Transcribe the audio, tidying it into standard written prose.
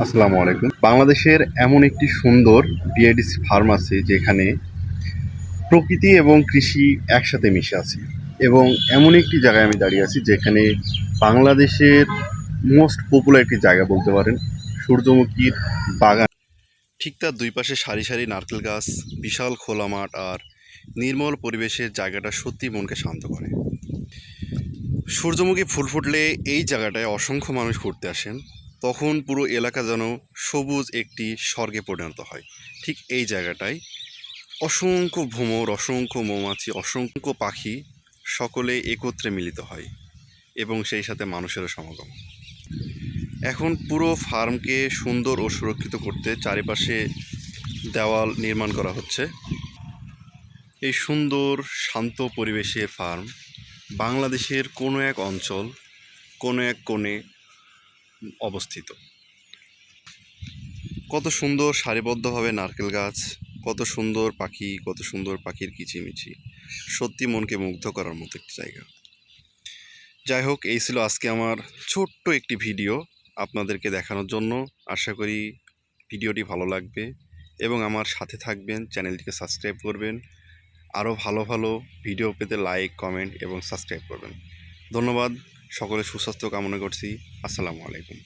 আসসালামু আলাইকুম। বাংলাদেশের এমন একটি সুন্দর বিআইডিসি ফার্ম আছে যেখানে প্রকৃতি এবং কৃষি একসাথে মিশে আছে এবং এমন একটি জায়গায় আমি দাঁড়িয়ে আছি যেখানে বাংলাদেশের মোস্ট পপুলার একটি জায়গা বলতে পারেন, সূর্যমুখীর বাগান। ঠিক তার দুই পাশে সারি সারি নারকেল গাছ, বিশাল খোলা মাঠ আর নির্মল পরিবেশের জায়গাটা সত্যি মনকে শান্ত করে। সূর্যমুখী ফুল ফুটলে এই জায়গাটায় অসংখ্য মানুষ ঘুরতে আসেন। তখন পুরো এলাকা যেন সবুজ একটি স্বর্গে পরিণত হয়। ঠিক এই জায়গাটায় অসংখ্য ভ্রমর, অসংখ্য মৌমাছি, অসংখ্য পাখি সকলে একত্রে মিলিত হয় এবং সেই সাথে মানুষেরও সমাগম। এখন পুরো ফার্মকে সুন্দর ও সুরক্ষিত করতে চারিপাশে দেওয়াল নির্মাণ করা হচ্ছে। এই সুন্দর শান্ত পরিবেশের ফার্ম বাংলাদেশের কোনো এক অঞ্চল, কোনো এক কোণে অবস্থিত। কত সুন্দর সারিবদ্ধভাবে নারকেল গাছ, কত সুন্দর পাখি, কত সুন্দর পাখির কিচিমিচি, সত্যি মনকে মুগ্ধ করার মতো একটি জায়গা। যাই হোক, এই ছিল আজকে আমার ছোট্ট একটি ভিডিও আপনাদেরকে দেখানোর জন্য। আশা করি ভিডিওটি ভালো লাগবে এবং আমার সাথে থাকবেন, চ্যানেলটিকে সাবস্ক্রাইব করবেন। আরও ভালো ভালো ভিডিও পেতে লাইক, কমেন্ট এবং সাবস্ক্রাইব করবেন। ধন্যবাদ। সকলের সুস্বাস্থ্য কামনা করছি। আসসালামু আলাইকুম।